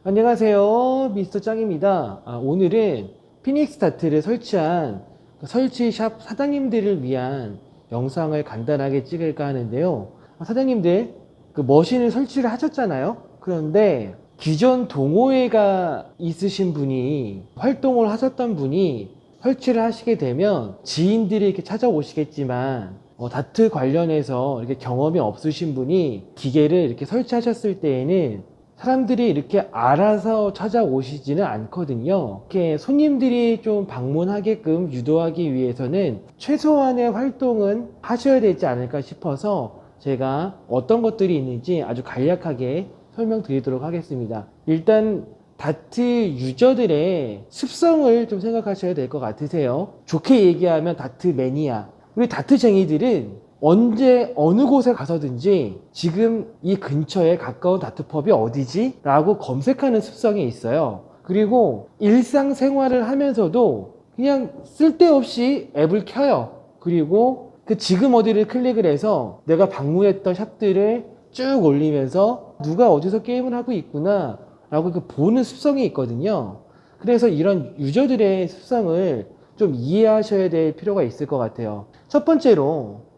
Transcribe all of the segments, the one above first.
안녕하세요, 미스터 짱입니다. 오늘은 피닉스 다트를 설치한 그 설치샵 사장님들을 위한 영상을 간단하게 찍을까 하는데요. 사장님들 그 머신을 설치를 하셨잖아요. 그런데 기존 동호회가 있으신 분이, 활동을 하셨던 분이 설치를 하시게 되면 지인들이 이렇게 찾아오시겠지만, 다트 관련해서 이렇게 경험이 없으신 분이 기계를 이렇게 설치하셨을 때에는 사람들이 이렇게 알아서 찾아오시지는 않거든요. 이렇게 손님들이 좀 방문하게끔 유도하기 위해서는 최소한의 활동은 하셔야 되지 않을까 싶어서 제가 어떤 것들이 있는지 아주 간략하게 설명드리도록 하겠습니다. 일단 다트 유저들의 습성을 좀 생각하셔야 될 것 같으세요. 좋게 얘기하면 다트 매니아. 우리 다트쟁이들은 언제 어느 곳에 가서든지 지금 이 근처에 가까운 다트펍이 어디지? 라고 검색하는 습성이 있어요. 그리고 일상생활을 하면서도 그냥 쓸데없이 앱을 켜요. 그리고 그 지금 어디를 클릭을 해서 내가 방문했던 샵들을 쭉 올리면서 누가 어디서 게임을 하고 있구나 라고 그 보는 습성이 있거든요. 그래서 이런 유저들의 습성을 좀 이해하셔야 될 필요가 있을 것 같아요. 첫 번째로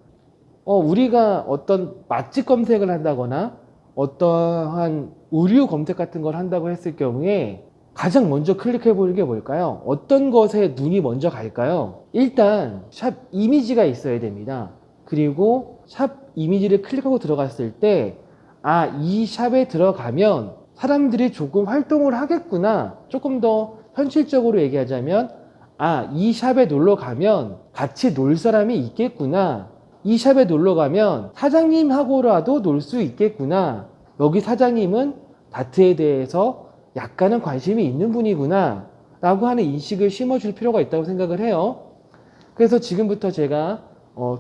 우리가 어떤 맛집 검색을 한다거나 어떠한 의류 검색 같은 걸 한다고 했을 경우에 가장 먼저 클릭해 보는 게 뭘까요? 어떤 것에 눈이 먼저 갈까요? 일단 샵 이미지가 있어야 됩니다. 그리고 샵 이미지를 클릭하고 들어갔을 때 이 샵에 들어가면 사람들이 조금 활동을 하겠구나. 조금 더 현실적으로 얘기하자면 이 샵에 놀러 가면 같이 놀 사람이 있겠구나. 이 샵에 놀러 가면 사장님하고라도 놀 수 있겠구나. 여기 사장님은 다트에 대해서 약간은 관심이 있는 분이구나. 라고 하는 인식을 심어줄 필요가 있다고 생각을 해요. 그래서 지금부터 제가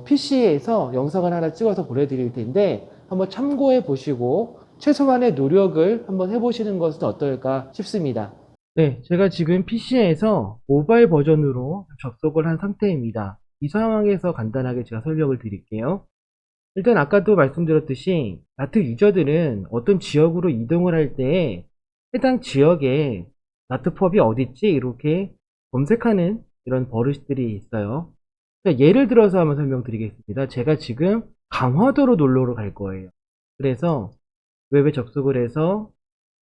PC에서 영상을 하나 찍어서 보내드릴 텐데 한번 참고해 보시고 최소한의 노력을 한번 해보시는 것은 어떨까 싶습니다. 네, 제가 지금 PC에서 모바일 버전으로 접속을 한 상태입니다. 이 상황에서 간단하게 제가 설명을 드릴게요. 일단 아까도 말씀드렸듯이 다트 유저들은 어떤 지역으로 이동을 할 때 해당 지역에 다트펍이 어딨지? 이렇게 검색하는 이런 버릇들이 있어요. 예를 들어서 한번 설명드리겠습니다. 제가 지금 강화도로 놀러 갈 거예요. 그래서 웹에 접속을 해서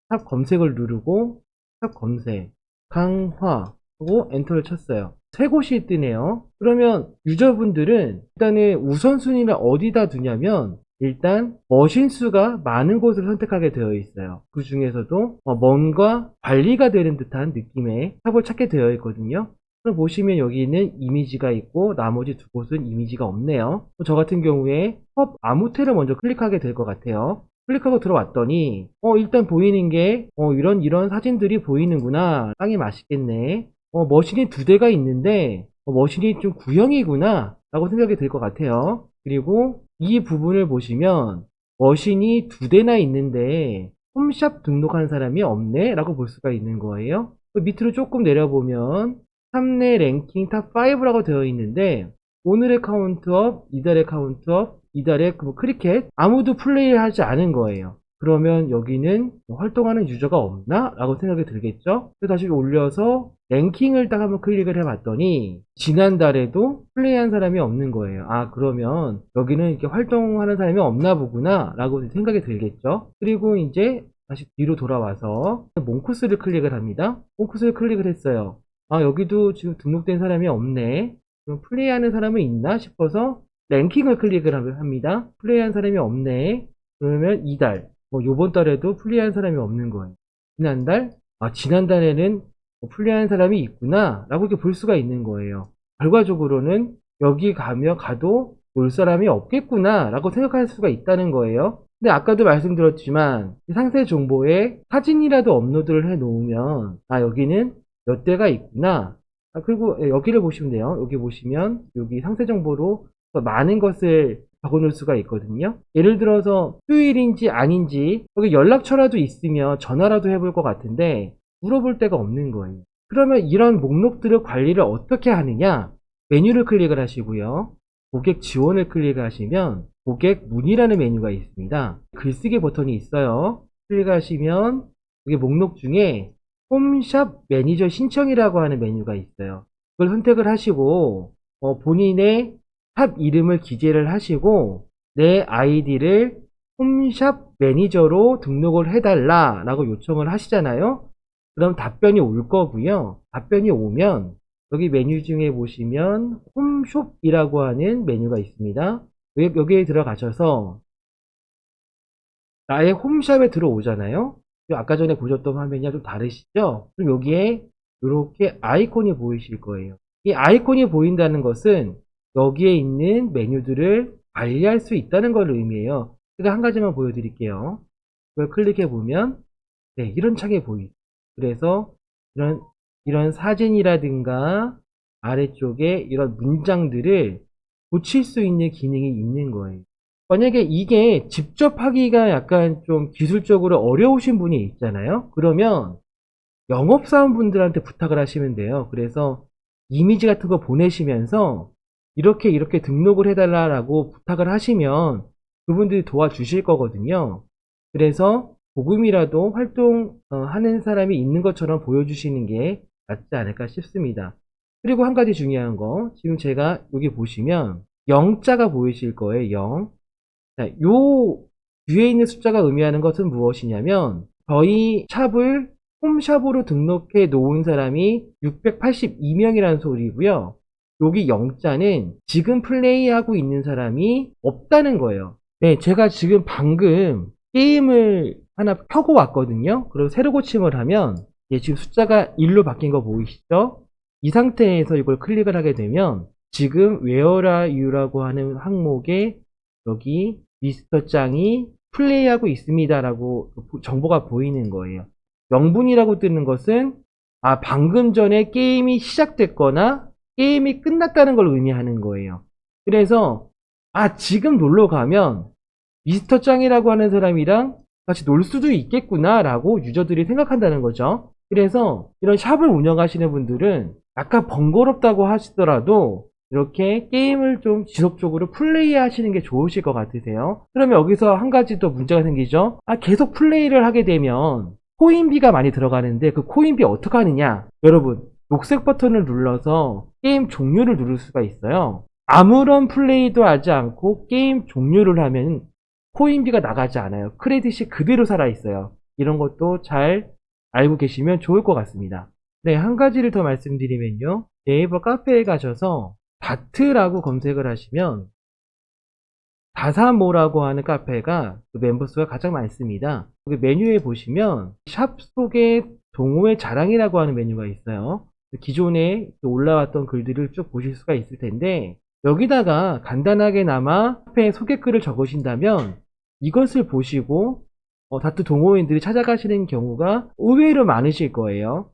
탑 검색을 누르고 탑 검색 강화 하고 엔터를 쳤어요. 세 곳이 뜨네요. 그러면 유저분들은 일단은 우선순위를 어디다 두냐면 일단 머신 수가 많은 곳을 선택하게 되어 있어요. 그 중에서도 뭔가 관리가 되는 듯한 느낌의 탑을 찾게 되어 있거든요. 그럼 보시면 여기는 이미지가 있고 나머지 두 곳은 이미지가 없네요. 저 같은 경우에 펍 아무테를 먼저 클릭하게 될 것 같아요. 클릭하고 들어왔더니 일단 보이는 게 이런 사진들이 보이는구나. 빵이 맛있겠네. 머신이 두 대가 있는데 머신이 좀 구형이구나 라고 생각이 들 것 같아요. 그리고 이 부분을 보시면 머신이 두 대나 있는데 홈샵 등록한 사람이 없네 라고 볼 수가 있는 거예요. 밑으로 조금 내려보면 탑내 랭킹 탑5라고 되어 있는데 오늘의 카운트업, 이달의 카운트업, 이달의 크리켓 아무도 플레이를 하지 않은 거예요. 그러면 여기는 활동하는 유저가 없나? 라고 생각이 들겠죠? 그래서 다시 올려서 랭킹을 딱 한번 클릭을 해봤더니 지난달에도 플레이한 사람이 없는 거예요. 그러면 여기는 이렇게 활동하는 사람이 없나 보구나 라고 생각이 들겠죠? 그리고 이제 다시 뒤로 돌아와서 몽쿠스를 클릭을 합니다. 몽쿠스를 클릭을 했어요. 여기도 지금 등록된 사람이 없네. 그럼 플레이하는 사람은 있나 싶어서 랭킹을 클릭을 합니다. 플레이한 사람이 없네. 그러면 이달, 요번 달에도 플레이한 사람이 없는 거예요. 지난달, 지난달에는 플레이한 사람이 있구나 라고 이렇게 볼 수가 있는 거예요. 결과적으로는 여기 가도 놀 사람이 없겠구나 라고 생각할 수가 있다는 거예요. 근데 아까도 말씀드렸지만 상세 정보에 사진이라도 업로드를 해 놓으면 여기는 몇 대가 있구나. 그리고 여기를 보시면 돼요. 여기 보시면 여기 상세 정보로 더 많은 것을 적어 놓을 수가 있거든요. 예를 들어서 휴일인지 아닌지 여기 연락처라도 있으면 전화라도 해볼 것 같은데 물어볼 데가 없는 거예요. 그러면 이런 목록들을 관리를 어떻게 하느냐? 메뉴를 클릭을 하시고요. 고객 지원을 클릭하시면 고객 문의라는 메뉴가 있습니다. 글쓰기 버튼이 있어요. 클릭하시면 여기 목록 중에 홈샵 매니저 신청이라고 하는 메뉴가 있어요. 그걸 선택을 하시고 본인의 샵 이름을 기재를 하시고 내 아이디를 홈샵 매니저로 등록을 해달라 라고 요청을 하시잖아요. 그럼 답변이 올 거고요. 답변이 오면 여기 메뉴 중에 보시면 홈숍이라고 하는 메뉴가 있습니다. 여기에 들어가셔서 나의 홈샵에 들어오잖아요. 아까 전에 보셨던 화면이랑 좀 다르시죠? 그럼 여기에 이렇게 아이콘이 보이실 거예요. 이 아이콘이 보인다는 것은 여기에 있는 메뉴들을 관리할 수 있다는 걸 의미해요. 제가 한 가지만 보여드릴게요. 그걸 클릭해 보면 네, 이런 창이 보이죠. 그래서 이런 사진이라든가 아래쪽에 이런 문장들을 고칠 수 있는 기능이 있는 거예요. 만약에 이게 직접 하기가 약간 좀 기술적으로 어려우신 분이 있잖아요. 그러면 영업사원분들한테 부탁을 하시면 돼요. 그래서 이미지 같은 거 보내시면서 이렇게 등록을 해달라고 부탁을 하시면 그분들이 도와주실 거거든요. 그래서 조금이라도 활동하는 사람이 있는 것처럼 보여주시는 게 낫지 않을까 싶습니다. 그리고 한 가지 중요한 거, 지금 제가 여기 보시면 0자가 보이실 거예요. 0. 자, 요 뒤에 있는 숫자가 의미하는 것은 무엇이냐면 저희 샵을 홈샵으로 등록해 놓은 사람이 682명이라는 소리고요. 여기 0자는 지금 플레이하고 있는 사람이 없다는 거예요. 네, 제가 지금 방금 게임을 하나 켜고 왔거든요. 그리고 새로 고침을 하면 지금 숫자가 1로 바뀐 거 보이시죠? 이 상태에서 이걸 클릭을 하게 되면 지금 Where are you라고 하는 항목에 여기 미스터 짱이 플레이하고 있습니다 라고 정보가 보이는 거예요. 0분이라고 뜨는 것은 방금 전에 게임이 시작됐거나 게임이 끝났다는 걸 의미하는 거예요. 그래서 지금 놀러 가면 미스터 짱이라고 하는 사람이랑 같이 놀 수도 있겠구나 라고 유저들이 생각한다는 거죠. 그래서 이런 샵을 운영하시는 분들은 약간 번거롭다고 하시더라도 이렇게 게임을 좀 지속적으로 플레이 하시는 게 좋으실 것 같으세요. 그러면 여기서 한 가지 또 문제가 생기죠. 계속 플레이를 하게 되면 코인비가 많이 들어가는데 그 코인비 어떻게 하느냐. 여러분, 녹색 버튼을 눌러서 게임 종료를 누를 수가 있어요. 아무런 플레이도 하지 않고 게임 종료를 하면 코인비가 나가지 않아요. 크레딧이 그대로 살아있어요. 이런 것도 잘 알고 계시면 좋을 것 같습니다. 네, 한 가지를 더 말씀드리면요. 네이버 카페에 가셔서 다트라고 검색을 하시면 다사모라고 하는 카페가 그 멤버수가 가장 많습니다. 여기 메뉴에 보시면 샵 속에 동호회 자랑이라고 하는 메뉴가 있어요. 기존에 올라왔던 글들을 쭉 보실 수가 있을 텐데 여기다가 간단하게나마 카페에 소개글을 적으신다면 이것을 보시고 다트 동호인들이 찾아가시는 경우가 의외로 많으실 거예요.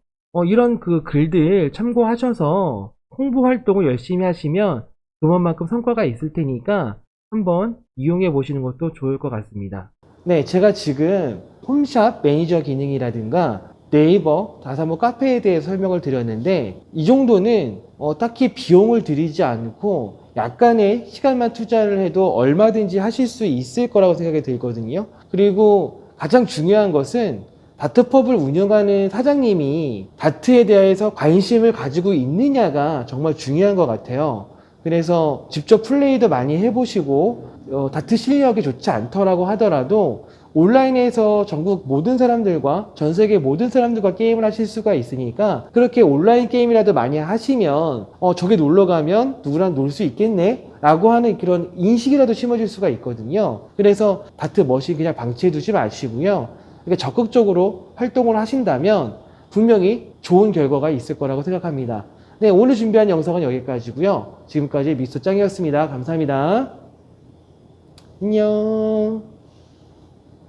이런 그 글들 참고하셔서 홍보 활동을 열심히 하시면 그만큼 성과가 있을 테니까 한번 이용해 보시는 것도 좋을 것 같습니다. 네, 제가 지금 홈샵 매니저 기능이라든가 네이버, 다사모 카페에 대해서 설명을 드렸는데 이 정도는 딱히 비용을 들이지 않고 약간의 시간만 투자를 해도 얼마든지 하실 수 있을 거라고 생각이 들거든요. 그리고 가장 중요한 것은 다트펍을 운영하는 사장님이 다트에 대해서 관심을 가지고 있느냐가 정말 중요한 것 같아요. 그래서 직접 플레이도 많이 해보시고 다트 실력이 좋지 않더라고 하더라도 온라인에서 전국 모든 사람들과 전 세계 모든 사람들과 게임을 하실 수가 있으니까 그렇게 온라인 게임이라도 많이 하시면 저기 놀러 가면 누구랑 놀 수 있겠네 라고 하는 그런 인식이라도 심어질 수가 있거든요. 그래서 다트 머신 그냥 방치해 두지 마시고요. 그러니까 적극적으로 활동을 하신다면 분명히 좋은 결과가 있을 거라고 생각합니다. 네, 오늘 준비한 영상은 여기까지고요. 지금까지 미스터 짱이었습니다. 감사합니다. 안녕.